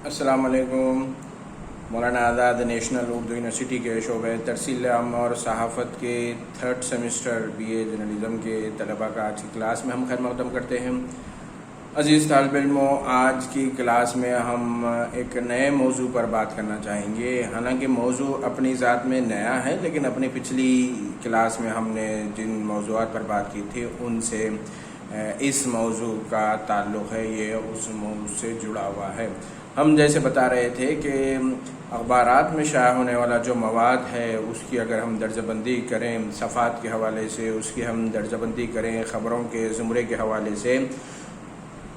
السلام علیکم۔ Maulana Azad national Urdu university کے شعبہ ترسیل عام اور صحافت کے 3rd سیمسٹر BA جرنلزم کے طلباء کا آج کی کلاس میں ہم خیر مقدم کرتے ہیں۔ عزیز طالب علموں، آج کی کلاس میں ہم ایک نئے موضوع پر بات کرنا چاہیں گے۔ حالانکہ موضوع اپنی ذات میں نیا ہے، لیکن اپنی پچھلی کلاس میں ہم نے جن موضوعات پر بات کی تھی ان سے اس موضوع کا تعلق ہے، یہ اس موضوع سے جڑا ہوا ہے۔ ہم جیسے بتا رہے تھے کہ اخبارات میں شائع ہونے والا جو مواد ہے اس کی اگر ہم درجہ بندی کریں صفحات کے حوالے سے، اس کی ہم درجہ بندی کریں خبروں کے زمرے کے حوالے سے،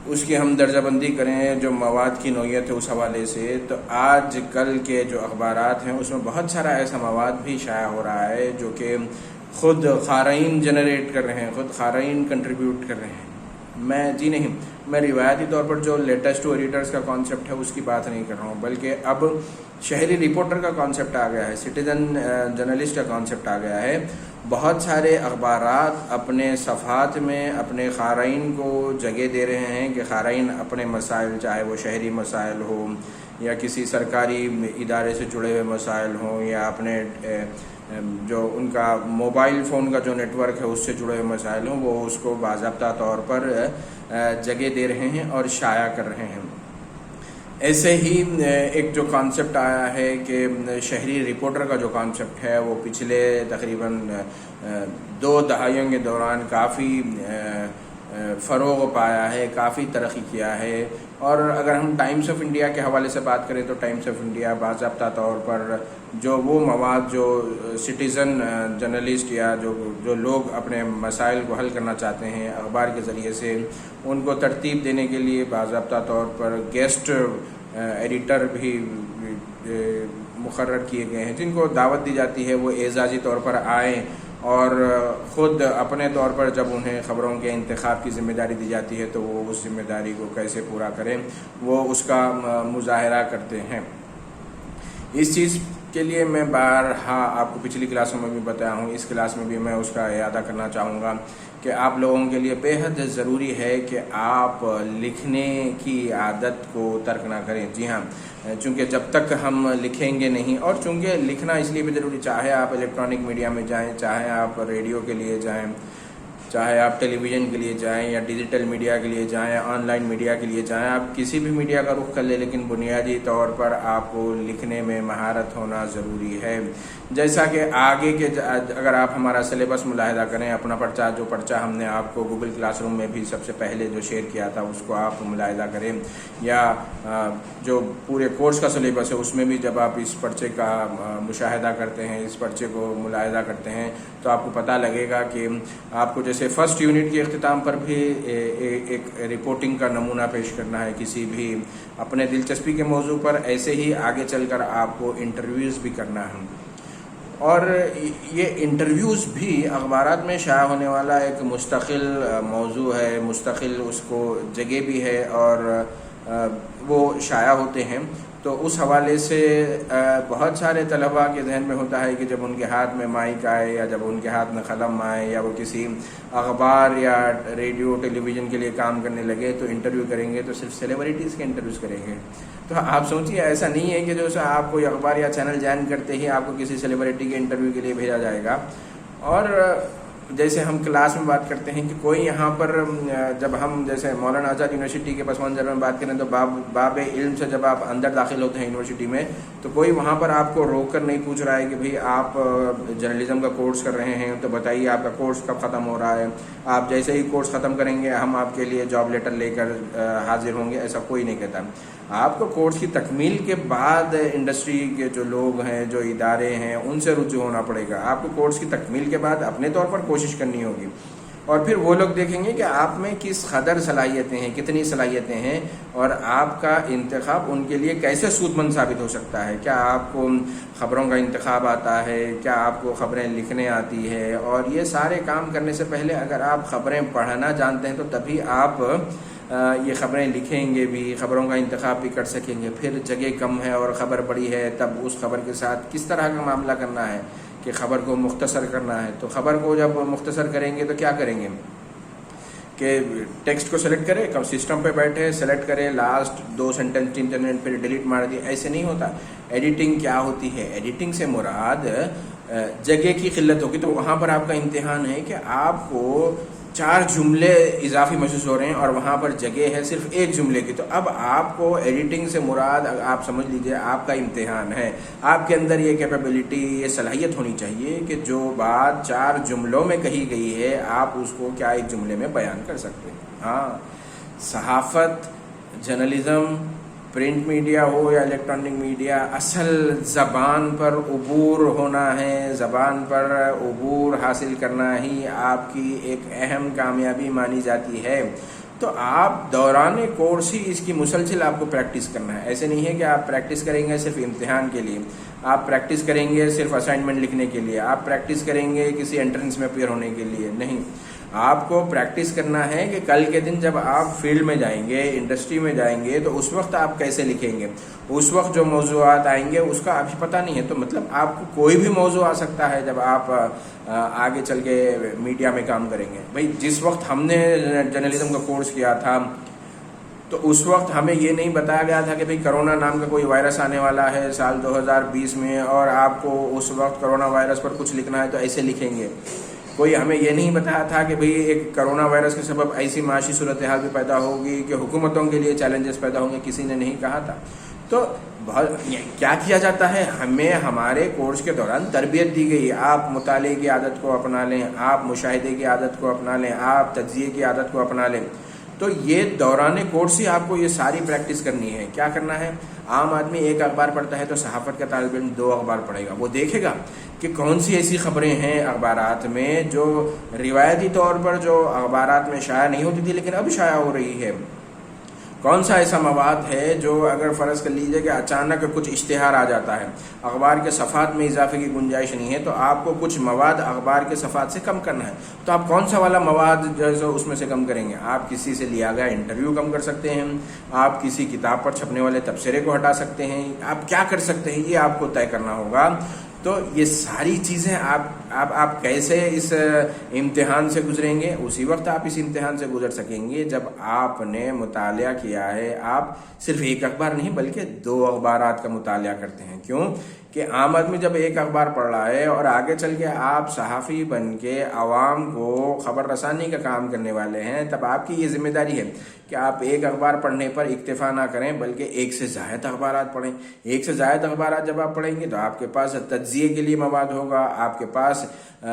اس کی ہم درجہ بندی کریں جو مواد کی نوعیت ہے اس حوالے سے، تو آج کل کے جو اخبارات ہیں اس میں بہت سارا ایسا مواد بھی شائع ہو رہا ہے جو کہ خود قارئین جنریٹ کر رہے ہیں، خود قارئین کنٹریبیوٹ کر رہے ہیں۔ میں روایتی طور پر جو لیٹسٹ ایڈیٹرز کا کانسیپٹ ہے اس کی بات نہیں کر رہا ہوں، بلکہ اب شہری رپورٹر کا کانسیپٹ آ گیا ہے، سٹیزن جرنلسٹ کا کانسیپٹ آ گیا ہے۔ بہت سارے اخبارات اپنے صفحات میں اپنے قارئین کو جگہ دے رہے ہیں کہ قارئین اپنے مسائل، چاہے وہ شہری مسائل ہوں یا کسی سرکاری ادارے سے جڑے ہوئے مسائل ہوں یا اپنے جو ان کا موبائل فون کا جو نیٹ ورک ہے اس سے جڑے ہوئے مسائل ہوں، وہ اس کو باضابطہ طور پر جگہ دے رہے ہیں اور شائع کر رہے ہیں۔ ایسے ہی ایک جو کانسیپٹ آیا ہے کہ شہری رپورٹر کا جو کانسیپٹ ہے وہ پچھلے تقریباً 2 دہائیوں کے دوران کافی فروغ پایا ہے، کافی ترقی کیا ہے۔ اور اگر ہم ٹائمز آف انڈیا کے حوالے سے بات کریں تو ٹائمز آف انڈیا باضابطہ طور پر جو وہ مواد جو سٹیزن جرنلسٹ یا جو لوگ اپنے مسائل کو حل کرنا چاہتے ہیں اخبار کے ذریعے سے، ان کو ترتیب دینے کے لیے باضابطہ طور پر گیسٹ ایڈیٹر بھی مقرر کیے گئے ہیں، جن کو دعوت دی جاتی ہے وہ اعزازی طور پر آئیں اور خود اپنے طور پر جب انہیں خبروں کے انتخاب کی ذمہ داری دی جاتی ہے تو وہ اس ذمہ داری کو کیسے پورا کریں وہ اس کا مظاہرہ کرتے ہیں۔ اس چیز کے لیے میں بارہا آپ کو پچھلی کلاسوں میں بھی بتایا ہوں، اس کلاس میں بھی میں اس کا اعادہ کرنا چاہوں گا کہ آپ لوگوں کے لیے بے حد ضروری ہے کہ آپ لکھنے کی عادت کو ترک نہ کریں۔ جی ہاں، چونکہ جب تک ہم لکھیں گے نہیں، اور چونکہ لکھنا اس لیے بھی ضروری، چاہے آپ الیکٹرانک میڈیا میں جائیں، چاہے آپ ریڈیو کے لیے جائیں، چاہے آپ ٹیلی ویژن کے لیے جائیں یا ڈیجیٹل میڈیا کے لیے جائیں، آن لائن میڈیا کے لیے جائیں، آپ کسی بھی میڈیا کا رخ کر لیں، لیکن بنیادی طور پر آپ کو لکھنے میں مہارت ہونا ضروری ہے۔ جیسا کہ آگے کے اگر آپ ہمارا سلیبس ملاحظہ کریں، اپنا پرچہ ہم نے آپ کو گوگل کلاس روم میں بھی سب سے پہلے جو شیئر کیا تھا اس کو آپ ملاحظہ کریں، یا جو پورے کورس کا سلیبس ہے اس میں بھی جب آپ اس پرچے کا مشاہدہ کرتے ہیں، اس پرچے کو ملاحظہ کرتے ہیں تو آپ کو پتہ لگے گا کہ آپ کو جیسے فرسٹ یونٹ کے اختتام پر بھی ایک رپورٹنگ کا نمونہ پیش کرنا ہے کسی بھی اپنے دلچسپی کے موضوع پر، ایسے ہی آگے چل کر آپ کو انٹرویوز بھی کرنا ہے۔ اور یہ انٹرویوز بھی اخبارات میں شائع ہونے والا ایک مستقل موضوع ہے، مستقل اس کو جگہ بھی ہے اور وہ شائع ہوتے ہیں۔ تو اس حوالے سے بہت سارے طلباء کے ذہن میں ہوتا ہے کہ جب ان کے ہاتھ میں مائک آئے یا جب ان کے ہاتھ میں قلم آئے یا وہ کسی اخبار یا ریڈیو ٹیلی ویژن کے لیے کام کرنے لگے تو انٹرویو کریں گے تو صرف سیلیبریٹیز کے انٹرویوز کریں گے۔ تو آپ سوچیے، ایسا نہیں ہے کہ جو آپ کوئی اخبار یا چینل جوائن کرتے ہی آپ کو کسی سیلیبریٹی کے انٹرویو کے لیے بھیجا جائے گا۔ اور جیسے ہم کلاس میں بات کرتے ہیں کہ کوئی یہاں پر جب ہم جیسے مولانا آزاد یونیورسٹی کے پس منظر میں بات کریں تو باب علم سے جب آپ اندر داخل ہوتے ہیں یونیورسٹی میں تو کوئی وہاں پر آپ کو روک کر نہیں پوچھ رہا ہے کہ بھئی آپ جرنلزم کا کورس کر رہے ہیں تو بتائیے آپ کا کورس کب ختم ہو رہا ہے، آپ جیسے ہی کورس ختم کریں گے ہم آپ کے لیے جاب لیٹر لے کر حاضر ہوں گے، ایسا کوئی نہیں کہتا۔ آپ کو کورس کی تکمیل کے بعد انڈسٹری کے جو لوگ ہیں، جو ادارے ہیں، ان سے رجوع ہونا پڑے گا۔ آپ کو کورس کی تکمیل کے بعد اپنے طور پر کوشش کرنی ہوگی، اور پھر وہ لوگ دیکھیں گے کہ آپ میں کس قدر صلاحیتیں ہیں، کتنی صلاحیتیں ہیں، اور آپ کا انتخاب ان کے لیے کیسے سود مند ثابت ہو سکتا ہے۔ کیا آپ کو خبروں کا انتخاب آتا ہے، کیا آپ کو خبریں لکھنے آتی ہے، اور یہ سارے کام کرنے سے پہلے اگر آپ خبریں پڑھنا جانتے ہیں تو تبھی آپ یہ خبریں لکھیں گے بھی، خبروں کا انتخاب بھی کر سکیں گے۔ پھر جگہ کم ہے اور خبر بڑی ہے، تب اس خبر کے ساتھ کس طرح کا معاملہ کرنا ہے کہ خبر کو مختصر کرنا ہے۔ تو خبر کو جب مختصر کریں گے تو کیا کریں گے کہ ٹیکسٹ کو سلیکٹ کرے، کب سسٹم پہ بیٹھے سلیکٹ کرے، لاسٹ 2 سینٹنس 3 سینٹنس پھر ڈیلیٹ مار دی، ایسے نہیں ہوتا. ایڈیٹنگ کیا ہوتی ہے؟ ایڈیٹنگ سے مراد جگہ کی قلت ہوگی. تو وہاں پر آپ کا امتحان ہے کہ آپ کو 4 جملے اضافی محسوس ہو رہے ہیں اور وہاں پر جگہ ہے صرف 1 جملے کی. تو اب آپ کو ایڈیٹنگ سے مراد آپ سمجھ لیجئے آپ کا امتحان ہے. آپ کے اندر یہ کیپیبلٹی، یہ صلاحیت ہونی چاہیے کہ جو بات 4 جملوں میں کہی گئی ہے آپ اس کو کیا 1 جملے میں بیان کر سکتے ہیں. ہاں، صحافت، جرنلزم، پرنٹ میڈیا ہو یا الیکٹرانک میڈیا، اصل زبان پر عبور ہونا ہے. زبان پر عبور حاصل کرنا ہی آپ کی ایک اہم کامیابی مانی جاتی ہے. تو آپ دوران کورس ہی اس کی مسلسل آپ کو پریکٹس کرنا ہے. ایسے نہیں ہے کہ آپ پریکٹس کریں گے صرف امتحان کے لیے، آپ پریکٹس کریں گے صرف اسائنمنٹ لکھنے کے لیے، آپ پریکٹس کریں گے کسی انٹرنس میں اپیئر ہونے کے لیے. نہیں، آپ کو پریکٹس کرنا ہے کہ کل کے دن جب آپ فیلڈ میں جائیں گے، انڈسٹری میں جائیں گے، تو اس وقت آپ کیسے لکھیں گے. اس وقت جو موضوعات آئیں گے اس کا ابھی پتہ نہیں ہے. تو مطلب آپ کو کوئی بھی موضوع آ سکتا ہے جب آپ آگے چل کے میڈیا میں کام کریں گے. بھائی جس وقت ہم نے جرنلزم کا کورس کیا تھا تو اس وقت ہمیں یہ نہیں بتایا گیا تھا کہ بھئی کرونا نام کا کوئی وائرس آنے والا ہے سال 2020 میں اور آپ کو اس وقت کرونا وائرس پر کچھ لکھنا ہے تو ایسے لکھیں گے. کوئی ہمیں یہ نہیں بتایا تھا کہ بھئی ایک کرونا وائرس کے سبب ایسی معاشی صورتحال بھی پیدا ہوگی کہ حکومتوں کے لیے چیلنجز پیدا ہوں گے. کسی نے نہیں کہا تھا. تو کیا کیا جاتا ہے؟ ہمیں ہمارے کورس کے دوران تربیت دی گئی. آپ مطالعے کی عادت کو اپنا لیں، آپ مشاہدے کی عادت کو اپنا لیں، آپ تجزیے کی عادت کو اپنا لیں. تو یہ دوران کورس ہی آپ کو یہ ساری پریکٹس کرنی ہے. کیا کرنا ہے؟ عام آدمی 1 اخبار پڑھتا ہے تو صحافت کا طالب علم 2 اخبار پڑھے گا. وہ دیکھے گا کہ کون سی ایسی خبریں ہیں اخبارات میں جو روایتی طور پر جو اخبارات میں شائع نہیں ہوتی تھی لیکن اب شائع ہو رہی ہے. کون سا ایسا مواد ہے جو اگر فرض کر لیجئے کہ اچانک کچھ اشتہار آ جاتا ہے، اخبار کے صفحات میں اضافے کی گنجائش نہیں ہے، تو آپ کو کچھ مواد اخبار کے صفحات سے کم کرنا ہے. تو آپ کون سا والا مواد جو ہے اس میں سے کم کریں گے؟ آپ کسی سے لیا گیا انٹرویو کم کر سکتے ہیں، آپ کسی کتاب پر چھپنے والے تبصرے کو ہٹا سکتے ہیں، آپ کیا کر سکتے ہیں یہ آپ کو طے کرنا ہوگا. تو یہ ساری چیزیں آپ کیسے اس امتحان سے گزریں گے؟ اسی وقت آپ اس امتحان سے گزر سکیں گے جب آپ نے مطالعہ کیا ہے. آپ صرف 1 اخبار نہیں بلکہ 2 اخبارات کا مطالعہ کرتے ہیں. کیوں کہ عام آدمی جب 1 اخبار پڑھ رہا ہے اور آگے چل کے آپ صحافی بن کے عوام کو خبر رسانی کا کام کرنے والے ہیں، تب آپ کی یہ ذمہ داری ہے کہ آپ 1 اخبار پڑھنے پر اکتفا نہ کریں بلکہ 1 سے زائد اخبارات پڑھیں. 1 سے زائد اخبارات جب آپ پڑھیں گے تو آپ کے پاس تجزیے کے لیے مواد ہوگا. آپ کے پاس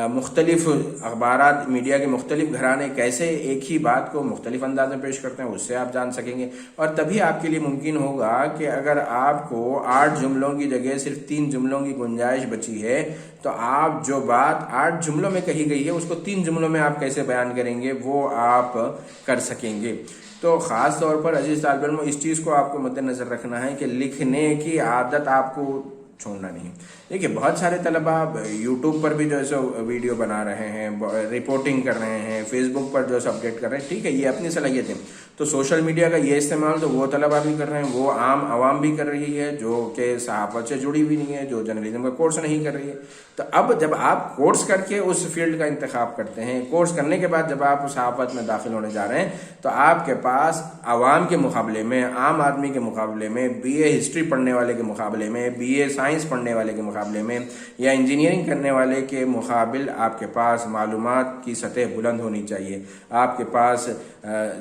مختلف اخبارات، میڈیا کے مختلف گھرانے کیسے ایک ہی بات کو مختلف انداز میں پیش کرتے ہیں اس سے آپ جان سکیں گے. اور تبھی آپ کے لیے ممکن ہوگا کہ اگر آپ کو 8 جملوں کی جگہ صرف 3 جملوں کی گنجائش بچی ہے تو آپ جو بات 8 جملوں میں کہی گئی ہے اس کو 3 جملوں میں آپ کیسے بیان کریں گے وہ آپ کر سکیں گے. تو خاص طور پر عزیز طالب علموں اس چیز کو آپ کو مد نظر رکھنا ہے کہ لکھنے کی عادت آپ کو چھوڑنا نہیں. دیکھیے بہت سارے طلباء یوٹیوب پر بھی جو ہے سو ویڈیو بنا رہے ہیں، رپورٹنگ کر رہے ہیں، فیس بک پر جو ہے سو اپڈیٹ کر رہے ہیں. ٹھیک ہے، یہ اپنی صلاحیت ہے. تو سوشل میڈیا کا یہ استعمال تو وہ طلباء بھی کر رہے ہیں، وہ عام عوام بھی کر رہی ہے جو کہ صحافت سے جڑی ہوئی نہیں ہے، جو جرنلزم کا کورس نہیں کر رہی ہے. تو اب جب آپ کورس کر کے اس فیلڈ کا انتخاب کرتے ہیں، کورس کرنے کے بعد جب آپ صحافت میں داخل ہونے جا رہے ہیں تو آپ کے پاس عوام کے مقابلے میں، عام آدمی کے مقابلے میں، بی اے ہسٹری پڑھنے والے کے مقابلے میں، بی اے سائنس پڑھنے والے کے مقابلے میں یا انجینئرنگ کرنے والے کے مقابل آپ کے پاس معلومات کی سطح بلند ہونی چاہیے. آپ کے پاس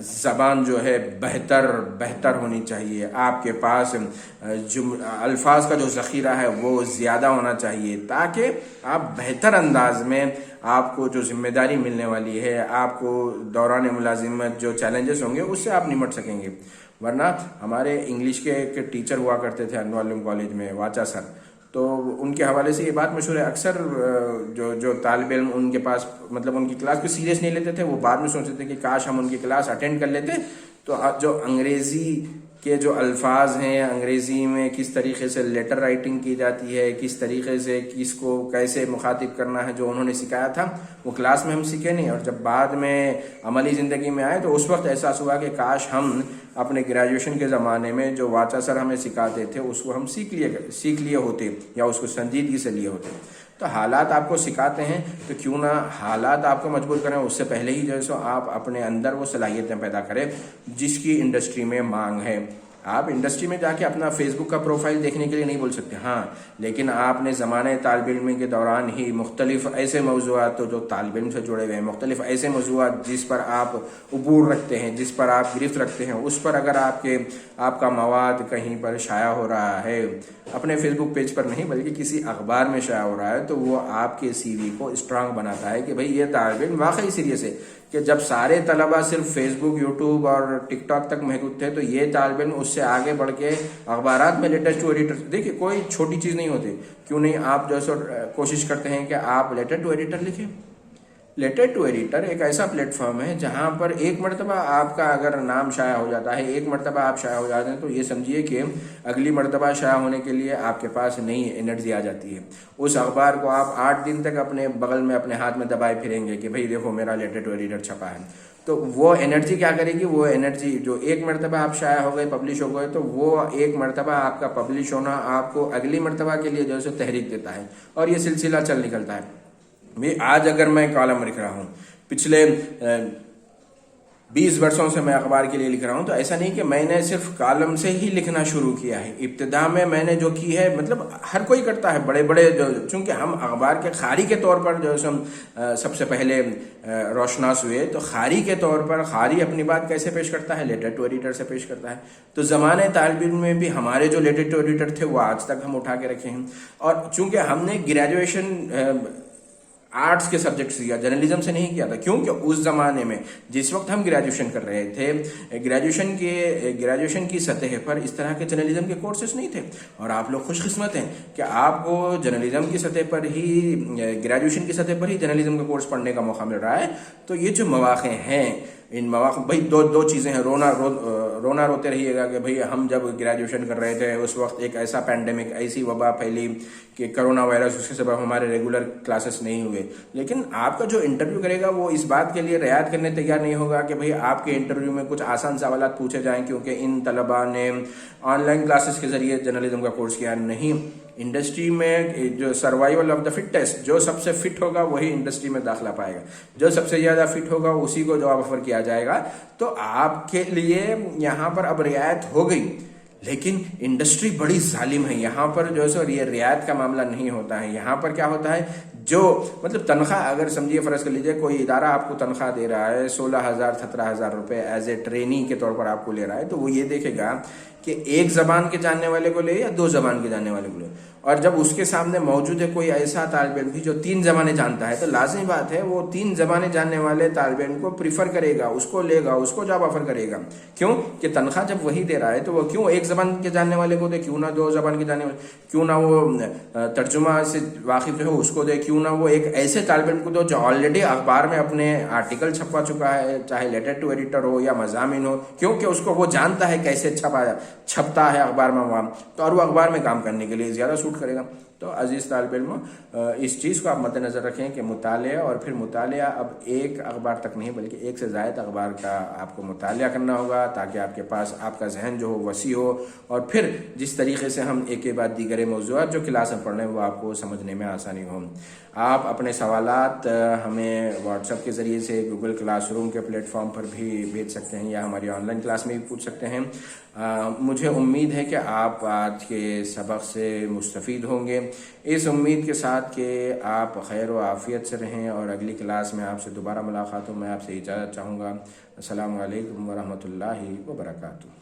زبان جو ہے بہتر ہونی چاہیے. آپ کے پاس الفاظ کا جو ذخیرہ ہے وہ زیادہ ہونا چاہیے تاکہ آپ بہتر انداز میں آپ کو جو ذمہ داری ملنے والی ہے، آپ کو دوران ملازمت جو چیلنجز ہوں گے اس سے آپ نمٹ سکیں گے. ورنہ ہمارے انگلش کے ایک ٹیچر ہوا کرتے تھے انوار علوم کالج میں، واچا سر. تو ان کے حوالے سے یہ بات مشہور ہے، اکثر جو طالب علم ان کے پاس مطلب ان کی کلاس کو سیریس نہیں لیتے تھے، وہ بعد میں سوچتے تھے کہ کاش ہم ان کی کلاس اٹینڈ کر لیتے تو جو انگریزی کے جو الفاظ ہیں، انگریزی میں کس طریقے سے لیٹر رائٹنگ کی جاتی ہے، کس طریقے سے کس کو کیسے مخاطب کرنا ہے، جو انہوں نے سکھایا تھا وہ کلاس میں ہم سیکھے نہیں. اور جب بعد میں عملی زندگی میں آئے تو اس وقت احساس ہوا کہ کاش ہم اپنے گریجویشن کے زمانے میں جو واچا سر ہمیں سکھاتے تھے اس کو ہم سیکھ لیے ہوتے یا اس کو سنجیدگی سے لیے ہوتے. تو حالات آپ کو سکھاتے ہیں تو کیوں نہ حالات آپ کو مجبور کریں، اس سے پہلے ہی جو ہے سو آپ اپنے اندر وہ صلاحیتیں پیدا کریں جس کی انڈسٹری میں مانگ ہے۔ آپ انڈسٹری میں جا کے اپنا فیس بک کا پروفائل دیکھنے کے لیے نہیں بول سکتے، ہاں لیکن آپ نے زمانے طالب علم کے دوران ہی مختلف ایسے موضوعات جو طالب علم سے جڑے ہوئے ہیں، مختلف ایسے موضوعات جس پر آپ عبور رکھتے ہیں، جس پر آپ گرفت رکھتے ہیں، اس پر اگر آپ کا مواد کہیں پر شائع ہو رہا ہے، اپنے فیس بک پیج پر نہیں بلکہ کسی اخبار میں شائع ہو رہا ہے، تو وہ آپ کے سی وی کو اسٹرانگ بناتا ہے کہ بھئی یہ طالب علم واقعی سیریس ہے۔ کہ جب سارے طلبہ صرف فیس بک، یوٹیوب اور ٹک ٹاک تک محدود تھے، تو یہ طالب علم اس سے آگے بڑھ کے اخبارات میں لیٹر ٹو ایڈیٹر، دیکھیے کوئی چھوٹی چیز نہیں ہوتی، کیوں نہیں آپ جو سو کوشش کرتے ہیں کہ آپ لیٹر ٹو ایڈیٹر لکھیں۔ لیٹر ٹو ایڈیٹر ایک ایسا پلیٹ فارم ہے جہاں پر ایک مرتبہ آپ کا اگر نام شائع ہو جاتا ہے، ایک مرتبہ آپ شائع ہو جاتے ہیں، تو یہ سمجھیے کہ اگلی مرتبہ شائع ہونے کے لیے آپ کے پاس نئی انرجی آ جاتی ہے۔ اس اخبار کو آپ 8 دن تک اپنے بغل میں اپنے ہاتھ میں دبائے پھریں گے کہ بھئی دیکھو میرا لیٹر ٹو ایڈیٹر چھپا ہے۔ تو وہ انرجی کیا کرے گی؟ وہ انرجی جو ایک مرتبہ آپ شائع ہو گئے، پبلش ہو گئے، تو وہ ایک مرتبہ آپ کا پبلش ہونا آپ کو اگلی مرتبہ کے لیے جو ہے تحریک دیتا ہے، اور یہ سلسلہ چل نکلتا ہے۔ آج اگر میں کالم لکھ رہا ہوں، پچھلے 20 برسوں سے میں اخبار کے لیے لکھ رہا ہوں، تو ایسا نہیں کہ میں نے صرف کالم سے ہی لکھنا شروع کیا ہے۔ ابتدا میں نے جو کی ہے، مطلب ہر کوئی کرتا ہے، بڑے بڑے چونکہ ہم اخبار کے خاری کے طور پر جو ہم سب سے پہلے روشناس ہوئے، تو خاری کے طور پر خاری اپنی بات کیسے پیش کرتا ہے؟ لیٹر ٹو ایڈیٹر سے پیش کرتا ہے۔ تو زمانے طالب علم میں بھی ہمارے جو لیٹر ٹو ایڈیٹر تھے وہ آج تک ہم اٹھا کے رکھے ہیں، اور چونکہ ہم نے گریجویشن آرٹس کے سبجیکٹ سے کیا، جرنلزم سے نہیں کیا تھا، کیونکہ اس زمانے میں جس وقت ہم گریجویشن کر رہے تھے، گریجویشن کی سطح پر اس طرح کے جرنلزم کے کورسز نہیں تھے، اور آپ لوگ خوش قسمت ہیں کہ آپ کو جرنلزم کی سطح پر ہی، گریجویشن کی سطح پر ہی جرنلزم کا کورس پڑھنے کا موقع مل رہا ہے۔ تو یہ جو مواقع ہیں، ان مواقع بھائی دو چیزیں ہیں، رونا روتے رہیے گا کہ بھئی ہم جب گریجویشن کر رہے تھے اس وقت ایک ایسا پینڈیمک، ایسی وبا پھیلی کہ کرونا وائرس، اس کے سبب ہمارے ریگولر کلاسز نہیں ہوئے۔ لیکن آپ کا جو انٹرویو کرے گا وہ اس بات کے لیے رعایت کرنے تیار نہیں ہوگا کہ بھئی آپ کے انٹرویو میں کچھ آسان سوالات پوچھے جائیں کیونکہ ان طلباء نے آن لائن کلاسز کے ذریعے جرنلزم کا کورس کیا نہیں۔ انڈسٹری میں جو سروائیول آف دا فٹسٹ، جو سب سے فٹ ہوگا وہی انڈسٹری میں داخلہ پائے گا، جو سب سے زیادہ فٹ ہوگا اسی کو جاب آفر کیا جائے گا۔ تو آپ کے لیے یہاں پر اب رعایت ہو گئی، لیکن انڈسٹری بڑی ظالم ہے، یہاں پر جو ہے یہ رعایت کا معاملہ نہیں ہوتا ہے۔ یہاں پر کیا ہوتا ہے، جو مطلب تنخواہ، اگر سمجھیے فرض کر لیجیے کوئی ادارہ آپ کو تنخواہ دے رہا ہے 16,000 17,000 روپے ایز اے ٹرینی کے طور پر آپ کو لے رہا ہے، تو وہ یہ دیکھے گا کہ ایک زبان کے جاننے والے کو لے یا 2 زبان کے جاننے والے کو لے، اور جب اس کے سامنے موجود ہے کوئی ایسا طالب علم بھی جو 3 زبانیں جانتا ہے، تو لازمی بات ہے وہ 3 زبانیں جاننے والے طالب علم کو پریفر کرے گا، اس کو لے گا، اس کو جاب آفر کرے گا۔ کیوں کہ تنخواہ جب وہی دے رہا ہے تو وہ کیوں ایک زبان کے جاننے والے کو دے، کیوں نہ 2 زبان کے جاننے والے، کیوں نہ وہ ترجمہ سے واقف جو ہے اس کو دے، کیوں نہ وہ ایک ایسے طالب علم کو دو جو آلریڈی اخبار میں اپنے آرٹیکل چھپا چکا ہے، چاہے لیٹر ٹو ایڈیٹر ہو یا مضامین ہو، کیونکہ اس کو وہ جانتا ہے کیسے چھپتا ہے اخبار میں عوام، تو اور وہ اخبار میں کام کرنے کے لیے زیادہ سوٹ کرے گا۔ تو عزیز طالب علم، اس چیز کو آپ مد نظر رکھیں کہ مطالعہ، اور پھر مطالعہ اب ایک اخبار تک نہیں بلکہ 1 سے زائد اخبار کا آپ کو مطالعہ کرنا ہوگا، تاکہ آپ کے پاس آپ کا ذہن جو ہو وسیع ہو، اور پھر جس طریقے سے ہم ایک کے بعد دیگر موضوعات جو کلاس میں پڑھ رہے ہیں وہ آپ کو سمجھنے میں آسانی ہو۔ آپ اپنے سوالات ہمیں واٹس ایپ کے ذریعے سے، گوگل کلاس روم کے پلیٹ فارم پر بھی بھیج سکتے ہیں، یا ہماری آن لائن کلاس میں بھی پوچھ سکتے ہیں۔ مجھے امید ہے کہ آپ آج کے سبق سے مستفید ہوں گے، اس امید کے ساتھ کہ آپ خیر و عافیت سے رہیں، اور اگلی کلاس میں آپ سے دوبارہ ملاقات ہو۔ میں آپ سے اجازت چاہوں گا۔ السلام علیکم ورحمۃ اللہ وبرکاتہ۔